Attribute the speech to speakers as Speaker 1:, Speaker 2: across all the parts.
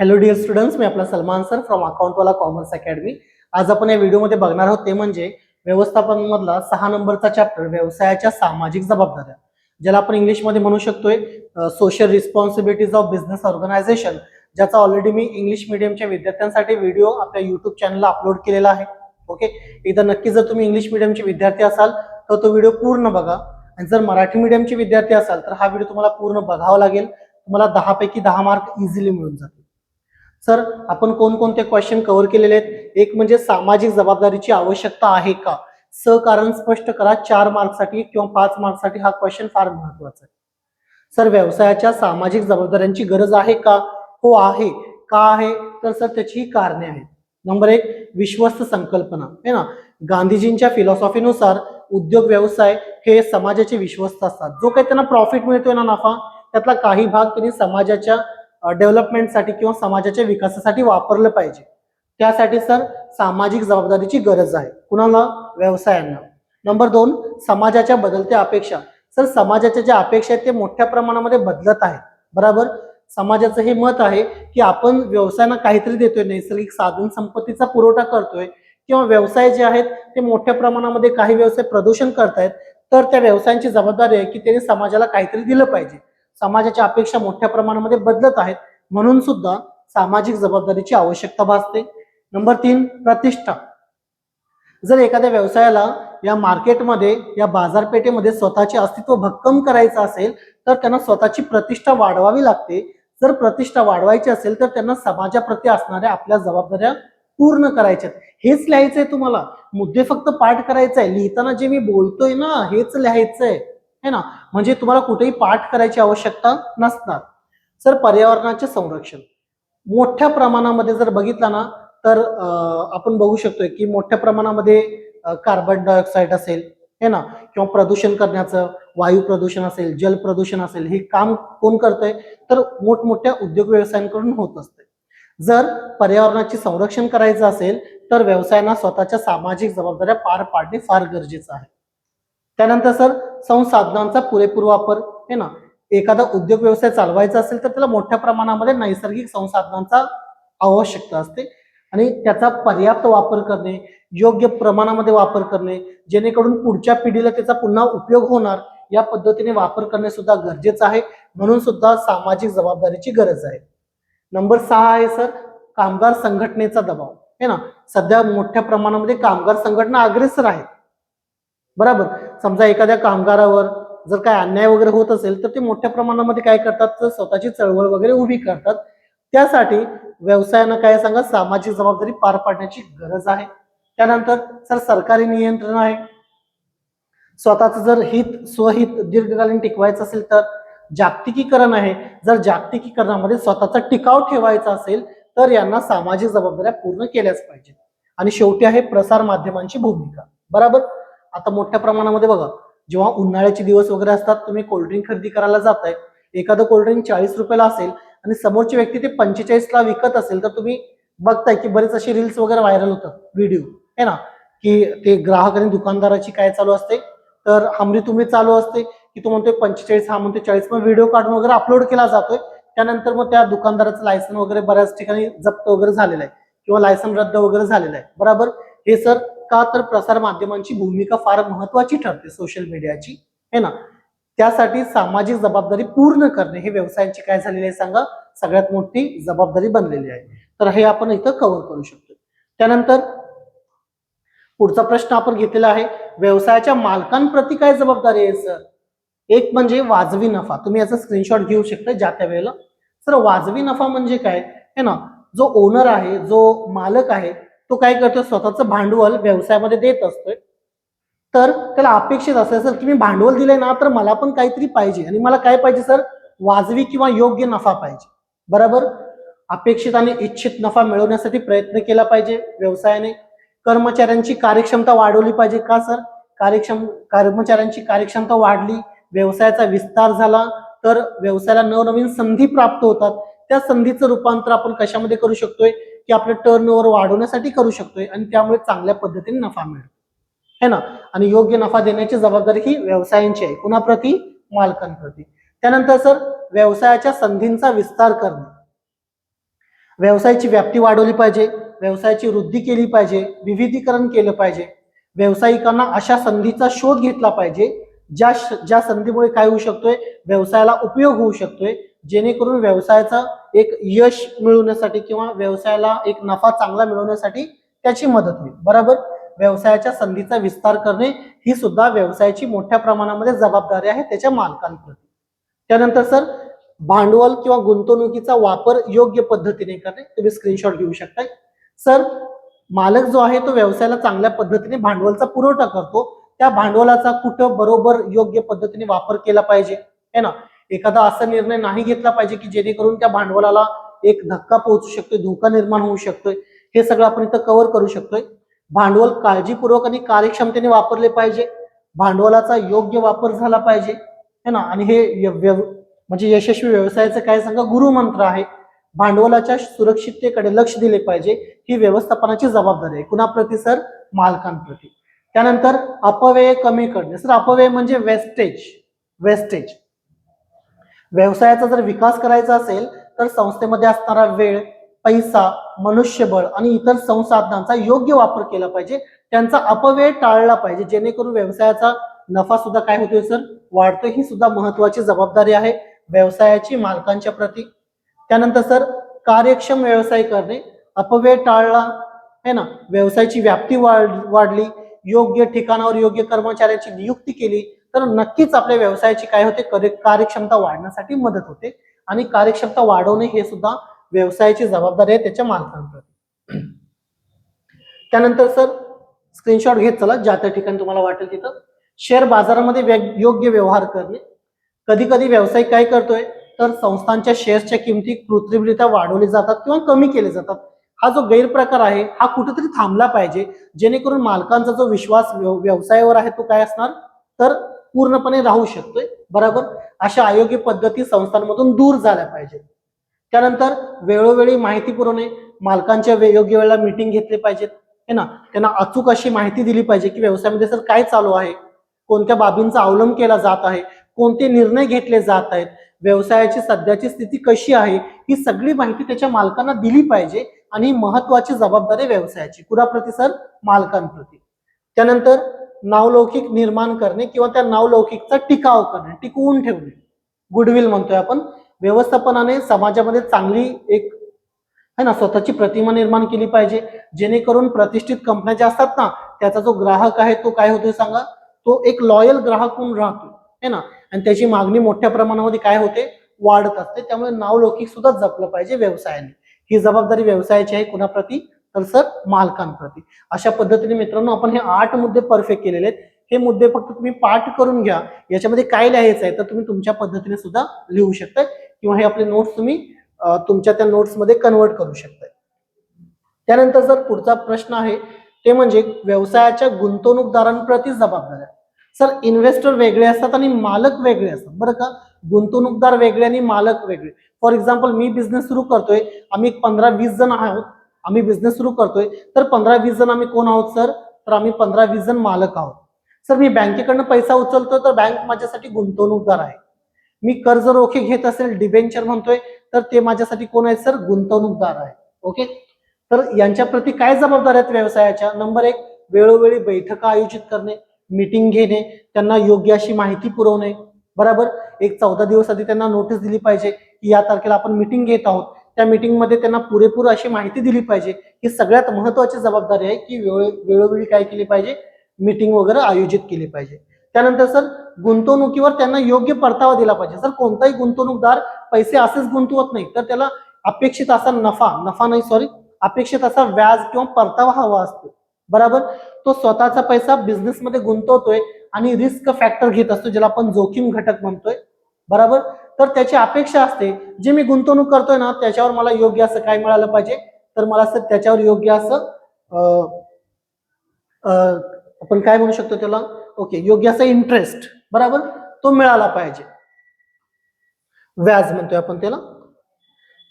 Speaker 1: Hello dear students, मी आपला Salman sir from Accountwala commerce academy. आज आपण या व्हिडिओमध्ये बघणार आहोत ते म्हणजे व्यवस्थापन मधला 6 नंबरचा चॅप्टर व्यवसायाच्या सामाजिक जबाबदाऱ्या, ज्याला आपण इंग्लिशमध्ये म्हणू शकतोय social responsibilities of business organization, ज्याचा ऑलरेडी मी इंग्लिश मीडियमच्या विद्यार्थ्यांसाठी व्हिडिओ आपल्या युट्यूब चॅनलला अपलोड केलेला आहे. ओके, एकदा नक्की जर तुम्ही इंग्लिश मीडियमचे विद्यार्थी असाल तर तो व्हिडिओ पूर्ण बघा, आणि जर मराठी मीडियमचे विद्यार्थी असाल तर हा व्हिडिओ तुम्हाला पूर्ण बघावा लागेल. तुम्हाला 10 पैकी 10 मार्क इझिली मिळून जातील. सर, आपण कोणकोणते क्वेश्चन कव्हर केलेले आहेत? एक म्हणजे सामाजिक जबाबदारीची आवश्यकता आहे का, कारण स्पष्ट करा. 4 मार्कसाठी किंवा 5 मार्कसाठी हा क्वेश्चन फार महत्वाचा आहे. सर, व्यवसायाच्या सामाजिक जबाबदाऱ्यांची गरज आहे का? हो आहे. का आहे? तर सर त्याची कारणे आहेत. नंबर 1, विश्वस्त संकल्पना आहे ना. गांधीजींच्या फिलॉसॉफीनुसार उद्योग व्यवसाय हे समाजाचे विश्वस्त असतात. जो काही त्यांना प्रॉफिट मिळतोय ना, नफा, त्यातला काही भाग त्यांनी समाजाच्या डेव्हलपमेंटसाठी किंवा समाजाच्या विकासासाठी वापरलं पाहिजे. त्यासाठी सर सामाजिक जबाबदारीची गरज आहे. कुणाला? व्यवसायांना. नंबर 2, समाजाच्या बदलत्या अपेक्षा. सर, समाजाच्या ज्या अपेक्षा आहेत ते मोठ्या प्रमाणामध्ये बदलत आहेत. बरोबर. समाजाचं हे मत आहे की आपण व्यवसायांना काहीतरी देतोय, नैसर्गिक साधन संपत्तीचा पुरवठा करतोय, किंवा व्यवसाय जे आहेत ते मोठ्या प्रमाणामध्ये काही व्यवसाय प्रदूषण करतायत, तर त्या व्यवसायांची जबाबदारी आहे की त्यांनी समाजाला काहीतरी दिलं पाहिजे. समाजाच्या अपेक्षा मोठ्या प्रमाणामध्ये बदलत आहेत, म्हणून सुद्धा सामाजिक जबाबदारीची आवश्यकता भासते. नंबर 3, प्रतिष्ठा. जर एखाद्या व्यवसायाला या मार्केटमध्ये, या बाजारपेठेमध्ये स्वतःचे अस्तित्व भक्कम करायचं असेल तर त्यांना स्वतःची प्रतिष्ठा वाढवावी लागते. जर प्रतिष्ठा वाढवायची असेल तर त्यांना समाजाप्रती असणाऱ्या आपल्या जबाबदाऱ्या पूर्ण करायच्यात. हेच लिहायचंय तुम्हाला, मुद्दे फक्त पाठ करायचा आहे. लिहिताना जे मी बोलतोय ना, हेच लिहायचंय है ना. म्हणजे तुम्हाला कुठेही पाठ करायची आवश्यकता नसणार. सर, पर्यावरणाचे संरक्षण मोठ्या प्रमाणामध्ये जर बघितलं ना तर आपण बघू शकतोय की मोठ्या प्रमाणामध्ये कार्बन डायऑक्साईड असेल है ना, किंवा प्रदूषण करण्याचं, वायू प्रदूषण असेल, जल प्रदूषण असेल, हे काम कोण करतंय? तर मोठमोठ्या उद्योग व्यवसायांकडून होत असते. जर पर्यावरणाचे संरक्षण करायचं असेल तर व्यवसायांना स्वतःच्या सामाजिक जबाबदाऱ्या पार पाडणे फार गरजेचं आहे. त्यानंतर सर, संसाधनांचा पुरेपूर वापर आहे ना. एखादा उद्योग व्यवसाय चालवायचा असेल तर त्याला मोठ्या प्रमाणामध्ये नैसर्गिक संसाधनांचा आवश्यकता असते, आणि त्याचा पर्याप्त वापर करणे, योग्य प्रमाणामध्ये वापर करणे, जेणेकरून पुढच्या पिढीला त्याचा पुन्हा उपयोग होणार, या पद्धतीने वापर करणे सुद्धा गरजेचं आहे. म्हणून सुद्धा सामाजिक जबाबदारीची गरज आहे. नंबर 6 आहे सर, कामगार संघटनेचा दबाव है ना. सध्या मोठ्या प्रमाणामध्ये कामगार संघटना अग्रेसर आहेत. बरोबर. समजा एखाद्या कामगारावर जर काय अन्याय वगैरे होत असेल तर ते मोठ्या प्रमाणामध्ये काय करतात, तर स्वतःची चळवळ वगैरे उभी करतात. त्यासाठी व्यवसायानं काय सांगा, सामाजिक जबाबदारी पार पाडण्याची गरज आहे. त्यानंतर सर, सरकारी नियंत्रण आहे. स्वतःचं जर स्वहित दीर्घकालीन टिकवायचं असेल तर जागतिकीकरण आहे. जर जागतिकीकरणामध्ये स्वतःचा टिकाव ठेवायचा असेल तर यांना सामाजिक जबाबदाऱ्या पूर्ण केल्याच पाहिजेत. आणि शेवटी आहे प्रसार माध्यमांची भूमिका. बरोबर. आता मोठ्या प्रमाणामध्ये बघा, जेव्हा उन्हाळ्याचे दिवस वगैरे असतात, तुम्ही कोल्ड्रिंक खरेदी करायला जाताय, एखादं कोल्ड्रिंक 40 रुपयाला असेल आणि समोरची व्यक्ती ते 45ला विकत असेल, तर तुम्ही बघताय की बरेच असे रील्स वगैरे व्हायरल होतात, व्हिडिओ है ना, की ते ग्राहक आणि दुकानदाराची काय चालू असते, तर हमरी तुम्ही चालू असते की तो म्हणतोय 45, हा म्हणतोय 40, मग व्हिडिओ काढून वगैरे अपलोड केला जातोय. त्यानंतर मग त्या दुकानदाराचं लायसन वगैरे बऱ्याच ठिकाणी जप्त वगैरे झालेलं आहे, किंवा लायसन रद्द वगैरे झालेलं आहे. बरोबर. हे सर का, तर प्रसार माध्यमांची भूमिका फार महत्वाची ठरते, सोशल मीडियाची है ना. त्यासाठी सामाजिक जबाबदारी पूर्ण करणे हे व्यवसायांची काय झालेली आहे सांगा, सगळ्यात मोठी जबाबदारी बनलेली आहे. तर हे आपण इथं कव्हर करू शकतो. त्यानंतर पुढचा प्रश्न आपण घेतलेला आहे, व्यवसायाच्या मालकांप्रती काय जबाबदारी आहे सर? एक म्हणजे वाजवी नफा. तुम्ही याचा स्क्रीनशॉट घेऊ शकता ज्या त्या वेळेला. सर, वाजवी नफा म्हणजे काय है ना, जो ओनर आहे, जो मालक आहे, तो काय करतो, स्वतःचं भांडवल व्यवसायामध्ये देत असतोय. तर त्याला अपेक्षित असेल सर की मी भांडवल दिलंय ना, तर मला पण काहीतरी पाहिजे, आणि मला काय पाहिजे सर, वाजवी किंवा योग्य नफा पाहिजे. बरोबर. अपेक्षित आणि इच्छित नफा मिळवण्यासाठी प्रयत्न केला पाहिजे व्यवसायाने. कर्मचाऱ्यांची कार्यक्षमता वाढवली पाहिजे. का सर? कर्मचाऱ्यांची कार्यक्षमता वाढली, व्यवसायाचा विस्तार झाला, तर व्यवसायाला नवनवीन संधी प्राप्त होतात. त्या संधीचं रूपांतर आपण कशामध्ये करू शकतोय, की आपलं टर्नओव्हर वाढवण्यासाठी करू शकतोय, आणि त्यामुळे चांगल्या पद्धतीने नफा मिळतो है ना. आणि योग्य नफा देण्याची जबाबदारी ही व्यवसायांची आहे. कुणाप्रती? मालकांप्रती. त्यानंतर सर, व्यवसायाच्या संधींचा विस्तार करणे. व्यवसायाची व्याप्ती वाढवली पाहिजे, व्यवसायाची वृद्धी केली पाहिजे, विविधीकरण केलं पाहिजे, व्यावसायिकांना अशा संधीचा शोध घेतला पाहिजे ज्या संधीमुळे काय होऊ शकतोय, व्यवसायाला उपयोग होऊ शकतोय, जेणेकरून व्यवसायाचा एक यश मिळवण्यासाठी किंवा व्यवसायाला एक नफा चांगला मिळवण्यासाठी त्याची मदत होईल. बरोबर. व्यवसायाच्या संधीचा विस्तार करणे ही सुद्धा व्यवसायाची मोठ्या प्रमाणामध्ये जबाबदारी आहे त्याच्या मालकांप्रती. त्यानंतर सर भांडवल किंवा गुंतवणुकीचा वापर योग्य पद्धतीने करणे. तुम्ही स्क्रीनशॉट घेऊ शकता. सर मालक जो आहे तो व्यवसायाला चांगल्या पद्धतीने भांडवलचा पुरवठा करतो, त्या भांडवलाचा कुठं बरोबर योग्य पद्धतीने वापर केला पाहिजे है ना. एखादा असा निर्णय नाही घेतला पाहिजे की जेणेकरून त्या भांडवलाला एक धक्का पोहोचू शकतोय, धोका निर्माण होऊ शकतोय. हे सगळं आपण इथं कव्हर करू शकतोय. भांडवल काळजीपूर्वक आणि कार्यक्षमतेने वापरले पाहिजे, भांडवलाचा योग्य वापर झाला पाहिजे है ना. आणि हे म्हणजे यशस्वी व्यवसायाचं काय सांगा गुरुमंत्र आहे. भांडवलाच्या सुरक्षिततेकडे लक्ष दिले पाहिजे, ही व्यवस्थापनाची जबाबदारी आहे. कुणाप्रती सर? मालकांप्रती. त्यानंतर अपव्यय कमी करणे. सर अपव्यय म्हणजे वेस्टेज. व्यवसायाचा जर विकास करायचा असेल तर संस्थेमध्ये असणारा वेळ, पैसा, मनुष्यबळ आणि इतर संसाधनांचा योग्य वापर केला पाहिजे, त्यांचा अपव्यय टाळला पाहिजे, जेणेकरून व्यवसायाचा नफा सुद्धा काय होतोय सर? वाढतोय. ही सुद्धा महत्वाची जबाबदारी आहे व्यवसायाची मालकांच्या प्रती. त्यानंतर सर कार्यक्षम व्यवसाय करणे, अपव्यय टाळला है ना, व्यवसायाची व्याप्ती वाढली, योग्य ठिकाणावर योग्य कर्मचाऱ्याची नियुक्ती केली तर नक्कीच आपल्या व्यवसायाची काय होते? कार्यक्षमता वाढण्यासाठी मदत होते. आणि कार्यक्षमता वाढवणे हे सुद्धा व्यवसायाची जबाबदारी आहे त्याच्या मालकांप्रती. त्यानंतर सर स्क्रीनशॉट घेत चला ज्या त्या ठिकाणी तुम्हाला वाटेल तिथं. शेअर बाजारामध्ये योग्य व्यवहार करणे. कधी कधी व्यावसायिक काय करतोय तर संस्थांच्या शेअर्सच्या किमती कृत्रिमरित्या वाढवले जातात किंवा कमी केले जातात. हा जो गैरप्रकार आहे हा कुठेतरी थांबला पाहिजे, जेणेकरून मालकांचा जो विश्वास व्यवसायावर आहे तो काय असणार तर पूर्णपणे राहू शकतोय. बरोबर. अशा अयोग्य पद्धती संस्थांमधून दूर झाल्या पाहिजे. त्यानंतर वेळोवेळी माहिती पुरवणे, मालकांच्या योग्य वेळेला मीटिंग घेतली पाहिजेत है ना. त्यांना अचूक अशी माहिती दिली पाहिजे की व्यवसायामध्ये सर काय चालू आहे, कोणत्या बाबींचा अवलंब केला जात आहे, कोणते निर्णय घेतले जात आहेत, व्यवसायाची सध्याची स्थिती कशी आहे, ही सगळी माहिती त्याच्या मालकांना दिली पाहिजे. आणि महत्वाची जबाबदारी व्यवसायाची कुणाप्रती सर? मालकांप्रती. त्यानंतर नावलौकिक निर्माण करणे किंवा त्या नावलौकिकचा टिकाव करणे, टिकवून ठेवणे, गुडविल म्हणतोय आपण. व्यवस्थापनाने समाजामध्ये चांगली एक है ना स्वतःची प्रतिमा निर्माण केली पाहिजे, जेणेकरून प्रतिष्ठित कंपन्या ज्या असतात ना त्याचा जो ग्राहक आहे तो काय होतोय सांगा, तो एक लॉयल ग्राहक म्हणून राहतो है ना. आणि त्याची मागणी मोठ्या प्रमाणामध्ये काय होते? वाढत असते. त्यामुळे नावलौकिक सुद्धा जपलं पाहिजे व्यवसायाने. ही जबाबदारी व्यवसायाची आहे कुणाप्रती तर सर? मालकांप्रती. अशा पद्धतीने मित्रांनो आपण हे 8 मुद्दे परफेक्ट केलेले आहेत. हे मुद्दे फक्त तुम्ही पाठ करून घ्या. याच्यामध्ये काय लिहायचं आहे तर तुम्ही तुमच्या पद्धतीने सुद्धा लिहू शकता किंवा हे आपले नोट्स तुम्ही तुमच्या त्या नोट्स मध्ये कन्वर्ट करू शकता. त्यानंतर जर पुढचा प्रश्न आहे ते म्हणजे व्यवसायाच्या गुंतवणूकदारांप्रती जबाबदाऱ्या. सर इन्व्हेस्टर वेगळे असतात आणि मालक वेगळे असतात बरं का. गुंतवणूकदार वेगळे आणि मालक वेगळे. फॉर एक्झाम्पल मी बिझनेस सुरू करतोय, आम्ही 15-20 जण आहोत, आम्ही बिझनेस सुरू करतोय तर 15-20 जण आम्ही कोण आहोत सर तर आम्ही 15-20 जण मालक आहोत. सर मी बँकेकडनं पैसा उचलतोय तर बँक माझ्यासाठी गुंतवणूकदार आहे. मी कर्ज रोखे घेत असेल, डिबेंचर म्हणतोय तर ते माझ्यासाठी कोण आहे सर? गुंतवणूकदार आहे. ओके. तर यांच्या प्रती काय जबाबदाऱ्या आहेत व्यवसायाच्या? नंबर 1 वेळोवेळी बैठका आयोजित करणे, मीटिंग घेणे, त्यांना योग्य अशी माहिती पुरवणे. बरोबर. एक 14 दिवस आधी त्यांना नोटीस दिली पाहिजे की या तारखेला आपण मीटिंग घेत आहोत. त्या मीटिंगमध्ये त्यांना पुरेपूर अशी माहिती दिली पाहिजे. ही सगळ्यात महत्वाची जबाबदारी आहे की वेळोवेळी काय केली पाहिजे? मीटिंग वगैरे आयोजित केली पाहिजे. त्यानंतर सर गुंतवणुकीवर त्यांना योग्य परतावा दिला पाहिजे. सर कोणताही गुंतवणूकदार पैसे असेच गुंतवत नाही तर त्याला अपेक्षित असा अपेक्षित असा व्याज किंवा परतावा हवा असतो. बरोबर. तो स्वतःचा पैसा बिझनेसमध्ये गुंतवतोय आणि रिस्क फॅक्टर घेत असतो ज्याला आपण जोखीम घटक म्हणतोय. बरोबर. तर त्याची अपेक्षा असते जे मी गुंतवणूक करतोय ना त्याच्यावर मला योग्य असं काय मिळालं पाहिजे तर मला सर त्याच्यावर योग्य असं आपण काय म्हणू शकतो त्याला ओके योग्य असा इंटरेस्ट बरोबर तो मिळाला पाहिजे. व्याज म्हणतोय आपण त्याला.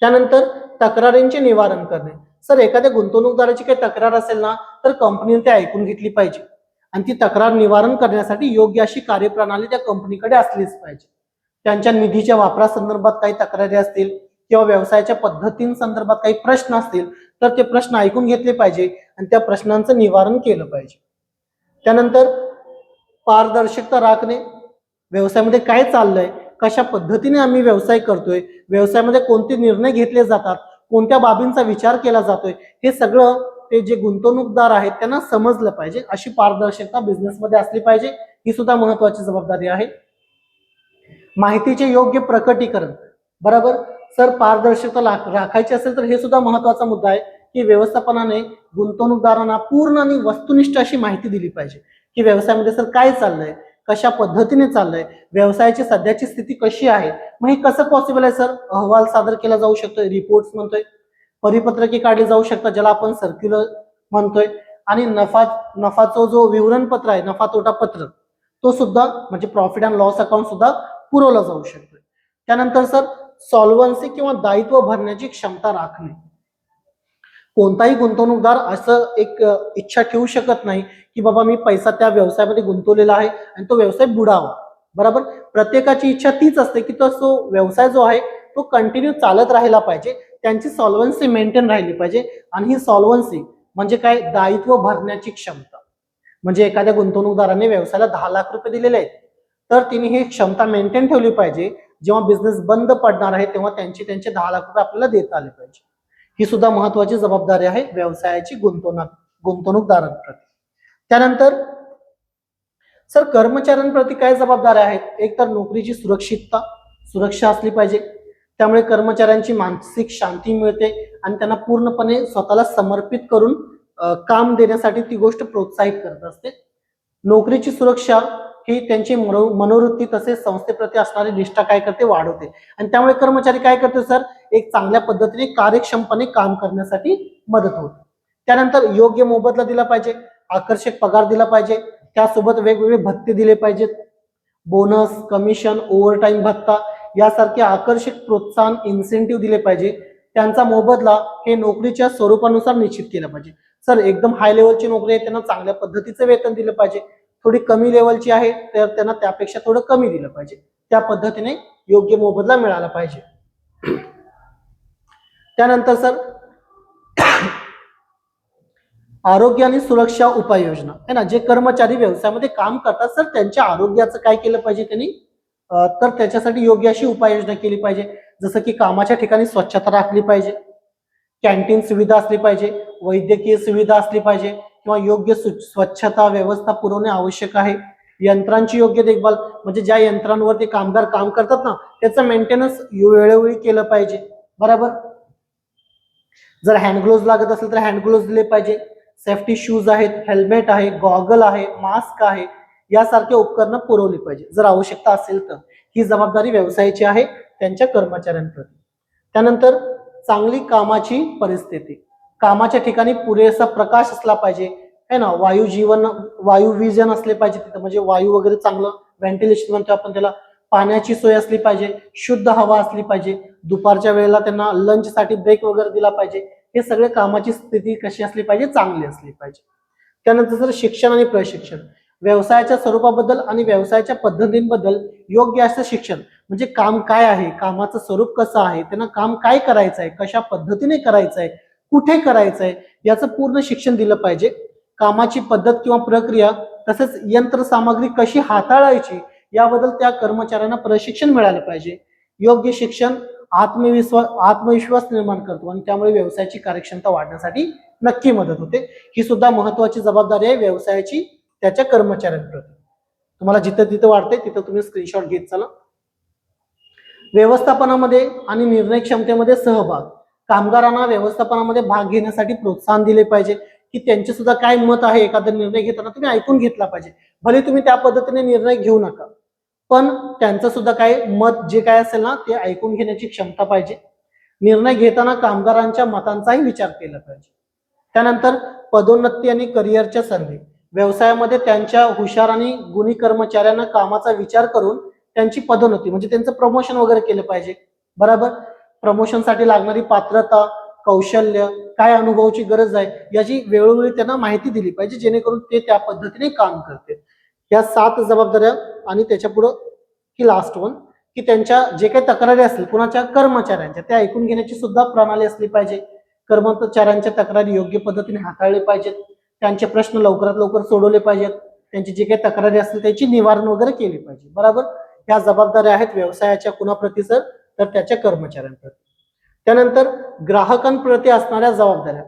Speaker 1: त्यानंतर तक्रारींचे निवारण करणे. सर एखाद्या गुंतवणूकदाराची काही तक्रार असेल ना तर कंपनीने ते ऐकून घेतली पाहिजे आणि ती तक्रार निवारण करण्यासाठी योग्य अशी कार्यप्रणाली त्या कंपनीकडे असलीच पाहिजे. त्यांच्या निधीच्या वापरासंदर्भात काही तक्रारी असतील किंवा व्यवसायाच्या पद्धतींसंदर्भात काही प्रश्न असतील तर ते प्रश्न ऐकून घेतले पाहिजे आणि त्या प्रश्नांचं निवारण केलं पाहिजे. त्यानंतर पारदर्शकता राखणे, व्यवसायामध्ये काय चाललंय, कशा पद्धतीने आम्ही व्यवसाय करतोय, व्यवसायामध्ये कोणते निर्णय घेतले जातात, कोणत्या बाबींचा विचार केला जातोय, हे सगळं ते जे गुंतवणूकदार आहेत त्यांना समजलं पाहिजे. अशी पारदर्शकता बिझनेसमध्ये असली पाहिजे, ही सुद्धा महत्वाची जबाबदारी आहे. माहितीचे योग्य प्रकटीकरण, बरोबर सर, पारदर्शकता राखायची असेल तर हे सुद्धा महत्वाचा मुद्दा आहे की व्यवस्थापनाने गुंतवणूकदारांना पूर्ण आणि वस्तुनिष्ठ अशी माहिती दिली पाहिजे की व्यवसायामध्ये सर काय चाललंय, कशा पद्धतीने चाललंय, व्यवसायाची सध्याची स्थिती कशी आहे. मग हे कसं पॉसिबल आहे सर? अहवाल सादर केला जाऊ शकतोय, रिपोर्ट्स म्हणतोय, परिपत्रके काढली जाऊ शकतात ज्याला आपण सर्क्युलर म्हणतोय, आणि नफाचा जो विवरणपत्र आहे, नफा तोटा पत्र, तो सुद्धा म्हणजे प्रॉफिट अँड लॉस अकाउंट सुद्धा पुरवला जाऊ शकतोय. त्यानंतर सर सॉल्व्हन्सी किंवा दायित्व भरण्याची क्षमता राखणे. कोणताही गुंतवणूकदार असं एक इच्छा ठेवू शकत नाही की बाबा मी पैसा त्या व्यवसायामध्ये गुंतवलेला आहे आणि तो व्यवसाय बुडावा. बरोबर, प्रत्येकाची इच्छा तीच असते की तो व्यवसाय जो आहे तो कंटिन्यू चालत राहिला पाहिजे, त्यांची सॉल्व्हन्सी मेंटेन राहिली पाहिजे. आणि ही सॉल्व्हन्सी म्हणजे काय? दायित्व भरण्याची क्षमता. म्हणजे एखाद्या गुंतवणूकदाराने व्यवसायाला 10 लाख रुपये दिलेले आहेत तर तिने ही क्षमता मेंटेन ठेवली पाहिजे, जेव्हा बिझनेस बंद पडणार आहे तेव्हा त्यांचे 10 लाख रुपये आपल्याला देता आले पाहिजे. ही सुद्धा महत्वाची जबाबदारी आहे व्यवसायाची गुंतवणूकदारांप्रती. त्यानंतर सर कर्मचाऱ्यांप्रती काय जबाबदाऱ्या आहेत? एक तर नोकरीची सुरक्षा असली पाहिजे, त्यामुळे कर्मचाऱ्यांची मानसिक शांती मिळते आणि त्यांना पूर्णपणे स्वतःला समर्पित करून काम देण्यासाठी ती गोष्ट प्रोत्साहित करत असते. नोकरीची सुरक्षा ही त्यांची मनोवृत्ती तसेच संस्थेप्रती असणारी निष्ठा काय करते? वाढवते. आणि त्यामुळे कर्मचारी काय करते सर? एक चांगल्या पद्धतीने कार्यक्षमपणे काम करण्यासाठी मदत होते. त्यानंतर योग्य मोबदला दिला पाहिजे, आकर्षक पगार दिला पाहिजे, त्यासोबत वेगवेगळे भत्ते दिले पाहिजेत, बोनस, कमिशन, ओव्हरटाईम भत्ता यासारखे आकर्षक प्रोत्साहन, इन्सेंटिव्ह दिले पाहिजे. त्यांचा मोबदला हे नोकरीच्या स्वरूपानुसार निश्चित केला पाहिजे. सर एकदम हाय लेवलची नोकरी आहे त्यांना चांगल्या पद्धतीचं वेतन दिलं पाहिजे, थोडी कमी लेवलची आहे तर त्यांना त्यापेक्षा थोडं कमी दिलं पाहिजे, त्या पद्धतीने योग्य मोबदला मिळाला पाहिजे. त्यानंतर सर आरोग्य आणि सुरक्षा उपाययोजना है ना, जे कर्मचारी व्यवसायामध्ये काम करतात सर त्यांच्या आरोग्याचं काय केलं पाहिजे त्यांनी? तर त्याच्यासाठी योग्य अशी उपाययोजना केली पाहिजे. जसं की कामाच्या ठिकाणी स्वच्छता राखली पाहिजे, कॅन्टीन सुविधा असली पाहिजे, वैद्यकीय सुविधा असली पाहिजे किंवा योग्य स्वच्छता व्यवस्था पुरवणे आवश्यक आहे. यंत्रांची योग्य देखभाल, म्हणजे ज्या यंत्रांवर ते कामगार काम करतात ना त्याचं मेंटेनन्स वेळोवेळी केलं पाहिजे. बरोबर, जर हँड ग्लोव्ज लागत असेल तर हँड ग्लोव्ज दिले पाहिजे, सेफ्टी शूज आहेत, हेल्मेट आहे, गॉगल आहे, मास्क आहे, यासारखे उपकरणं पुरवली पाहिजे जर आवश्यकता असेल तर. ही जबाबदारी व्यवसायाची आहे त्यांच्या कर्मचाऱ्यांप्रती. त्यानंतर चांगली कामाची परिस्थिती, कामाच्या ठिकाणी पुरेसा प्रकाश असला पाहिजे है ना, वायू विजन असले पाहिजे तिथं, म्हणजे वायू वगैरे चांगलं, व्हेंटिलेशन म्हणतो आपण त्याला, पाण्याची सोय असली पाहिजे, शुद्ध हवा असली पाहिजे, दुपारच्या वेळेला त्यांना लंचसाठी ब्रेक वगैरे दिला पाहिजे. हे सगळे कामाची स्थिती कशी असली पाहिजे? चांगली असली पाहिजे. त्यानंतर सर शिक्षण आणि प्रशिक्षण, व्यवसायाच्या स्वरूपाबद्दल आणि व्यवसायाच्या पद्धतींबद्दल योग्य असं शिक्षण, म्हणजे काम काय आहे, कामाचं स्वरूप कसं आहे, त्यांना काम काय करायचं आहे, कशा पद्धतीने करायचं आहे, कुठे करायचं आहे, याचं पूर्ण शिक्षण दिलं पाहिजे. कामाची पद्धत किंवा प्रक्रिया तसेच यंत्रसामग्री कशी हाताळायची याबद्दल त्या कर्मचाऱ्यांना प्रशिक्षण मिळालं पाहिजे. योग्य शिक्षण आत्मविश्वास निर्माण करतो आणि त्यामुळे व्यवसायाची कार्यक्षमता वाढण्यासाठी नक्की मदत होते. ही सुद्धा महत्वाची जबाबदारी आहे व्यवसायाची त्याच्या कर्मचाऱ्यांप्रती. तुम्हाला जिथं तिथं वाटते तिथं तुम्ही स्क्रीनशॉट घेत चला. व्यवस्थापनामध्ये आणि निर्णय क्षमतेमध्ये सहभाग, कामगारांना व्यवस्थापनामध्ये भाग घेण्यासाठी प्रोत्साहन दिले पाहिजे की त्यांचे सुद्धा काय मत आहे एखादा निर्णय घेताना तुम्ही ऐकून घेतला पाहिजे. भले तुम्ही त्या पद्धतीने निर्णय घेऊ नका, पण त्यांचं सुद्धा काय मत जे काय असेल ना ते ऐकून घेण्याची क्षमता पाहिजे. निर्णय घेताना कामगारांच्या मतांचाही विचार केला पाहिजे. त्यानंतर पदोन्नती आणि करिअरच्या संधी, व्यवसायामध्ये त्यांच्या हुशार आणि गुणी कर्मचाऱ्यांना कामाचा विचार करून त्यांची पदोन्नती म्हणजे त्यांचं प्रमोशन वगैरे केलं पाहिजे. बरोबर, प्रमोशनसाठी लागणारी पात्रता, कौशल्य, काय अनुभवाची गरज आहे याची वेळोवेळी त्यांना माहिती दिली पाहिजे जेणेकरून ते त्या पद्धतीने काम करतील. या 7 जबाबदाऱ्या आणि त्याच्या पुढं ही लास्ट वन, की त्यांच्या जे काही तक्रारी असतील कुणाच्या कर्मचाऱ्यांच्या त्या ऐकून घेण्याची सुद्धा प्रणाली असली पाहिजे. कर्मचाऱ्यांच्या तक्रारी योग्य पद्धतीने हाताळले पाहिजेत, त्यांचे प्रश्न लवकरात लवकर सोडवले पाहिजेत, त्यांची जे काही तक्रारी असतील त्याची निवारण वगैरे केली पाहिजे. बरोबर, ह्या जबाबदाऱ्या आहेत व्यवसायाच्या कुणाप्रती सर, तर त्याच्या कर्मचाऱ्यांप्रती. त्यानंतर ग्राहकांप्रती असणाऱ्या जबाबदाऱ्या.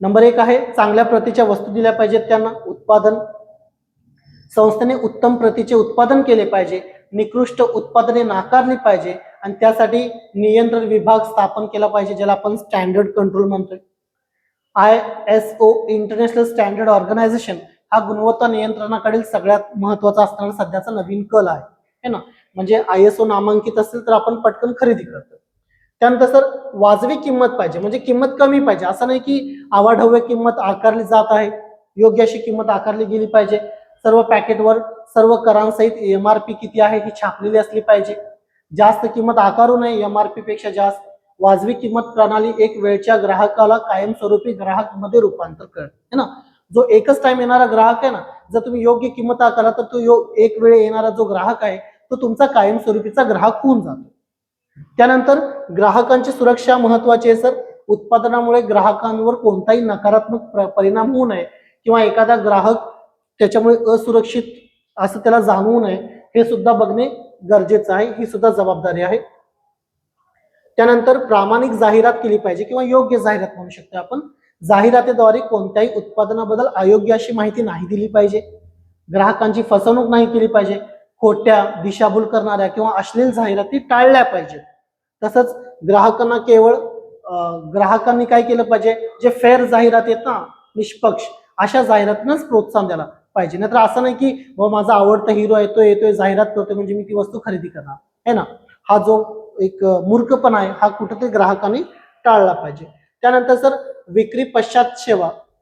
Speaker 1: नंबर 1 आहे चांगल्या प्रतीच्या वस्तू दिल्या पाहिजेत त्यांना. उत्पादन, संस्थेने उत्तम प्रतीचे उत्पादन केले पाहिजे, निकृष्ट उत्पादने नाकारली पाहिजे आणि त्यासाठी नियंत्रण विभाग स्थापन केला पाहिजे, ज्याला आपण स्टँडर्ड कंट्रोल म्हणतोय. ISO इंटरनॅशनल स्टँडर्ड ऑर्गनायझेशन हा गुणवत्ता नियंत्रणाकडील सगळ्यात महत्वाचा असणारा सध्याचा नवीन कल आहे ना. म्हणजे ISO नामांकित असेल तर आपण पटकन खरेदी करतो. त्यानंतर सर वाजवी किंमत पाहिजे, म्हणजे किंमत कमी पाहिजे, असं नाही की आवाढव्य किंमत आकारली जात आहे. योग्य अशी किंमत आकारली गेली पाहिजे. सर्व पॅकेटवर सर्व करांसहित MRP किती आहे ही छापलेली असली पाहिजे. जास्त किंमत आकारू नये MRP पेक्षा जास्त. वाजवी किंमत प्रणाली एक वेळच्या ग्राहकाला कायमस्वरूपी ग्राहक मध्ये रूपांतर करते ना. जो एकच टाइम येणारा ग्राहक आहे ना, जर तुम्ही योग्य किंमत आकारला तर तो एक वेळ येणारा जो ग्राहक आहे तो तुमचा कायमस्वरूपीचा ग्राहक होऊन जातो. त्यानंतर ग्राहकांची सुरक्षा महत्वाची आहे सर. उत्पादनामुळे ग्राहकांवर कोणताही नकारात्मक परिणाम होऊ नये किंवा एखादा ग्राहक त्याच्यामुळे असुरक्षित असं त्याला जाणवू नये हे सुद्धा बघणे गरजेचं आहे. ही सुद्धा जबाबदारी आहे. त्यानंतर प्रामाणिक जाहिरात केली पाहिजे किंवा योग्य जाहिरात म्हणू शकतो आपण. जाहिरातीद्वारे कोणत्याही उत्पादनाबद्दल अयोग्य अशी माहिती नाही दिली पाहिजे. ग्राहकांची फसवणूक नाही केली पाहिजे. खोट्या, दिशाभूल करणाऱ्या किंवा अश्लील जाहिराती टाळल्या पाहिजेत. तसंच ग्राहकांना केवळ ग्राहकांनी काय केलं पाहिजे, जे फेअर जाहिरात आहेत ना, निष्पक्ष अशा जाहिरातींनाच प्रोत्साहन द्यायला पाहिजे. नाहीतर असं नाही की माझा आवडता हिरो येतोय जाहिरात करतोय म्हणजे मी ती वस्तू खरेदी करणार आहे ना. हा जो एक मूर्खपणा आहे हा कुठेतरी ग्राहकांनी टाळला पाहिजे. त्यानंतर सर विक्री पश्चात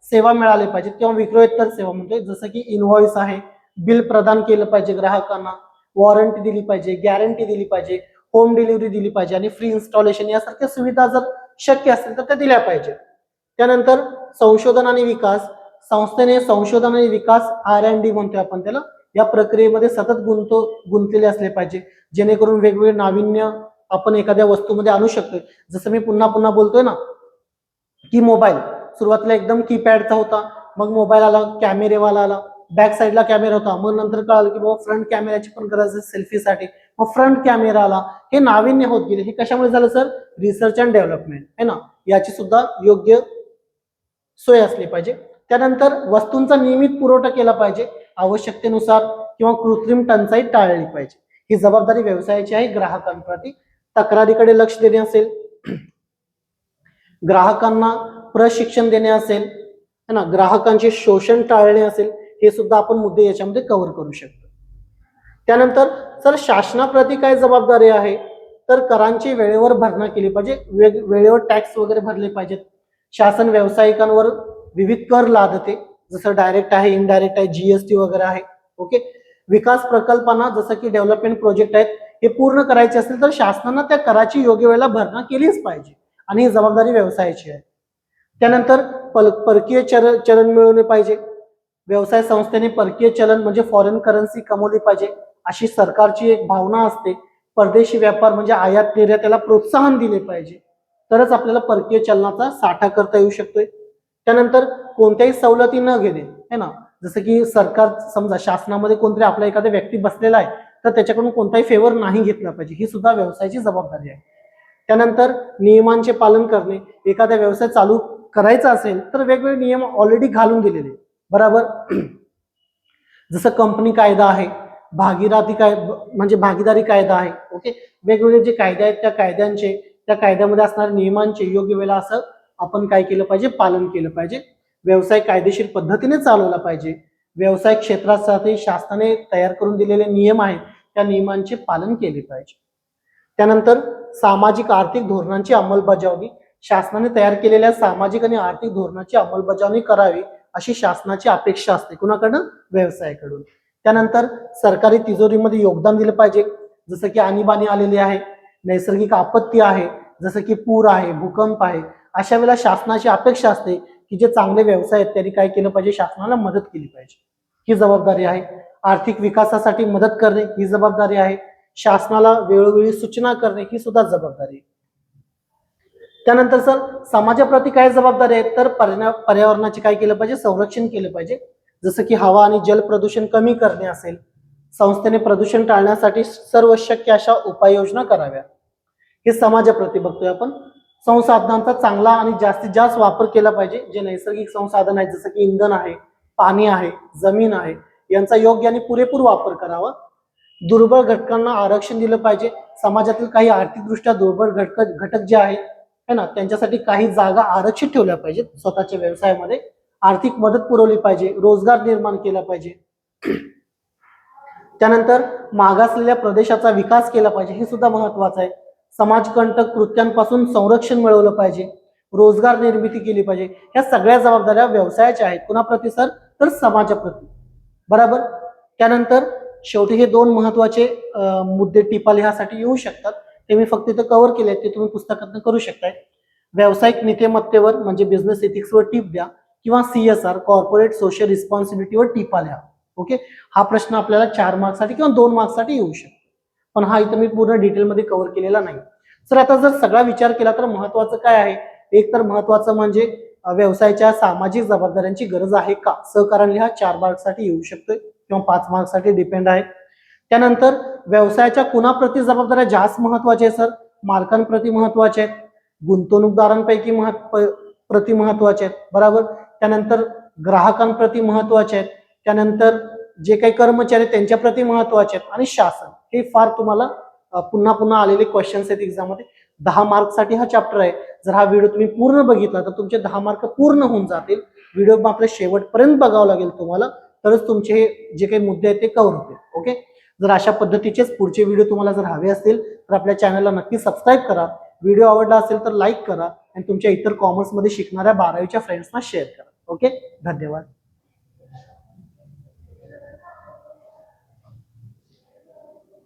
Speaker 1: सेवा मिळाली पाहिजे किंवा विक्रोत्तर सेवा म्हणजे जसं की इनव्हॉइस आहे, बिल प्रदान केलं पाहिजे ग्राहकांना, वॉरंटी दिली पाहिजे, गॅरंटी दिली पाहिजे, होम डिलिव्हरी दिली पाहिजे आणि फ्री इन्स्टॉलेशन यासारख्या सुविधा जर शक्य असतील तर त्या दिल्या पाहिजे. त्यानंतर संशोधन आणि विकास. संस्थेने संशोधन आणि विकास R&D म्हणतोय आपण त्याला, या प्रक्रियेमध्ये सतत गुंतलेले असले पाहिजे, जेणेकरून वेगवेगळे नाविन्य आपण एखाद्या वस्तूमध्ये आणू शकतोय. जसं मी पुन्हा पुन्हा बोलतोय ना की मोबाईल सुरुवातीला एकदम कीपॅडचा होता, मग मोबाईल आला, कॅमेरेवाला आला, बॅक साईडला कॅमेरा होता, मग नंतर कळालं की बाबा फ्रंट कॅमेऱ्याची पण गरज आहे सेल्फीसाठी, मग फ्रंट कॅमेरा आला. हे नाविन्य होत गेले. हे कशामुळे झालं सर? रिसर्च अँड डेव्हलपमेंट आहे ना, याची सुद्धा योग्य सोय असली पाहिजे. त्यानंतर वस्तूंचा नियमित पुरवठा केला पाहिजे, आवश्यकतेनुसार किंवा कृत्रिम टंचाई टाळली पाहिजे. ही जबाबदारी व्यवसायाची आहे ग्राहकांप्रती. तक्रारीकडे लक्ष देणे असेल, ग्राहकांना प्रशिक्षण देणे असेल है ना, ग्राहकांचे शोषण टाळणे असेल, हे सुद्धा आपण मुद्दे याच्यामध्ये कव्हर करू शकतो. त्यानंतर सर शासनाप्रती काय जबाबदारी आहे, तर करांची वेळेवर भरणा केली पाहिजे, वेळेवर टॅक्स वगैरे भरले पाहिजेत. शासन व्यावसायिकांवर विविध कर लादते, जसं डायरेक्ट आहे, इनडायरेक्ट आहे, GST वगैरे आहे. ओके. विकास प्रकल्पांना जसं की डेव्हलपमेंट प्रोजेक्ट आहेत हे पूर्ण करायचे असेल तर शासनानं त्या कराची योग्य वेळेला भरणा केलीच पाहिजे आणि ही जबाबदारी व्यवसायाची आहे. त्यानंतर परकीय चलन मिळवले पाहिजे. व्यवसाय संस्थेने परकीय चलन म्हणजे फॉरेन करन्सी कमवली पाहिजे, अशी सरकारची एक भावना असते. परदेशी व्यापार म्हणजे आयात निर्यातीला प्रोत्साहन दिले पाहिजे, तरच आपल्याला परकीय चलनाचा साठा करता येऊ शकतोय. त्यानंतर कोणत्याही सवलती न घेणे है ना, जसं की सरकार समजा शासनामध्ये कोणतरी आपला एखादा व्यक्ती बसलेला आहे तर त्याच्याकडून कोणताही फेवर नाही घेतला पाहिजे, ही सुद्धा व्यवसायाची जबाबदारी आहे. त्यानंतर नियमांचे पालन करणे. एखादा व्यवसाय चालू करायचा असेल तर वेगवेगळे नियम ऑलरेडी घालून दिलेले, बरोबर. जसं कंपनी कायदा आहे, भागीदारी कायदा आहे. ओके. वेगवेगळे जे कायदे आहेत त्या कायद्यामध्ये असणाऱ्या नियमांचे योग्य वेळेला असं आपण काय केलं पाहिजे, पालन केलं पाहिजे. व्यवसाय कायदेशीर पद्धतीने चालवला पाहिजे. व्यवसाय क्षेत्रासाठी शासनाने तयार करून दिलेले नियम आहेत त्या नियमांचे पालन केले पाहिजे. त्यानंतर सामाजिक आर्थिक धोरणांची अंमलबजावणी. शासनाने तयार केलेल्या सामाजिक आणि आर्थिक धोरणाची अंमलबजावणी करावी अशी शासनाची अपेक्षा असते. कुणाकडून? व्यवसायाकडून. त्यानंतर सरकारी तिजोरीमध्ये योगदान दिलं पाहिजे. जसं की आणीबाणी आलेली आहे, नैसर्गिक आपत्ती आहे, जसं की पूर आहे, भूकंप आहे, अशा वेळेला शासनाची अपेक्षा असते की जे चांगले व्यवसाय आहेत त्यांनी काय केलं पाहिजे, शासनाला मदत केली पाहिजे. ही जबाबदारी आहे. आर्थिक विकासासाठी मदत करणे ही जबाबदारी आहे. शासनाला वेळोवेळी सूचना करणे ही सुद्धा जबाबदारी आहे. त्यानंतर सर समाजाप्रती काय जबाबदारी आहे, तर पर्यावरणाचे काय केलं पाहिजे, संरक्षण केलं पाहिजे. जसं की हवा आणि जल प्रदूषण कमी करणे असेल, संस्थेने प्रदूषण टाळण्यासाठी सर्व शक्य अशा उपाययोजना कराव्या. हे समाजाप्रती बघतोय आपण. संसाधनांचा चांगला आणि जास्तीत जास्त वापर केला पाहिजे. जे नैसर्गिक संसाधन आहेत जसं की इंधन आहे, पाणी आहे, जमीन आहे, यांचा योग्य आणि पुरेपूर वापर करावा. दुर्बळ घटकांना आरक्षण दिलं पाहिजे. समाजातील काही आर्थिकदृष्ट्या दुर्बळ घटक जे आहेत है ना, त्यांच्यासाठी काही जागा आरक्षित ठेवल्या पाहिजेत. स्वतःच्या व्यवसायामध्ये आर्थिक मदत पुरवली पाहिजे, रोजगार निर्माण केला पाहिजे. त्यानंतर मागासलेल्या प्रदेशाचा विकास केला पाहिजे, हे सुद्धा महत्वाचं आहे. समाजकंटक कृत्यांपासून संरक्षण मिळवलं पाहिजे, रोजगार निर्मिती केली पाहिजे. ह्या सगळ्या जबाबदाऱ्या व्यवसायाच्या आहेत. कुणाप्रती सर, तर समाजाप्रती. बरोबर. त्यानंतर शेवटी हे दोन महत्वाचे मुद्दे टिपा लिहासाठी येऊ शकतात. ते मी फक्त इथं कव्हर केले, ते तुम्ही पुस्तकातून करू शकताय. व्यावसायिक नीतिमत्तेवर म्हणजे बिझनेस एथिक्सवर टिप द्या, किंवा CSR कॉर्पोरेट सोशल रिस्पॉन्सिबिलिटीवर टिपा लिहा. ओके. हा प्रश्न आपल्याला 4 मार्क्ससाठी किंवा 2 मार्क्ससाठी येऊ शकतो, पण हा इथं मी पूर्ण डिटेलमध्ये कव्हर केलेला नाही. सर आता जर सगळा विचार केला तर महत्वाचं काय आहे, एक तर महत्वाचं म्हणजे व्यवसायाच्या सामाजिक जबाबदाऱ्यांची गरज आहे का. सहकारण लिहा, 4 मार्क्ससाठी येऊ शकतोय किंवा 5 मार्क्ससाठी डिपेंड आहे. त्यानंतर व्यवसायाच्या कुणाप्रती जबाबदाऱ्या जास्त महत्वाच्या आहेत सर, मालकांप्रती महत्वाच्या आहेत, गुंतवणूकदारांपैकी प्रति महत्वाचे आहेत. बरोबर. त्यानंतर ग्राहकांप्रती महत्वाचे आहेत. त्यानंतर जे काही कर्मचारी त्यांच्याप्रती महत्वाचे आहेत, आणि शासन. हे फार तुम्हाला पुन्हा पुन्हा आलेले क्वेश्चन्स आहेत एक्झाममध्ये. 10 मार्क्ससाठी हा चॅप्टर आहे. जर हा व्हिडिओ तुम्ही पूर्ण बघितला तर तुमचे 10 मार्क पूर्ण होऊन जातील. व्हिडिओ आपल्या शेवटपर्यंत बघावं लागेल तुम्हाला, तरच तुमचे हे जे काही मुद्दे आहेत ते कव्हर होतील. ओके. जर अशा पद्धतीचेच पुढचे व्हिडिओ तुम्हाला जर हवे असतील तर आपल्या चॅनलला नक्की सबस्क्राईब करा. व्हिडिओ आवडला असेल तर लाईक करा आणि तुमच्या इतर कॉमर्समध्ये शिकणाऱ्या 12वीच्या फ्रेंड्सना शेअर करा. ओके. धन्यवाद.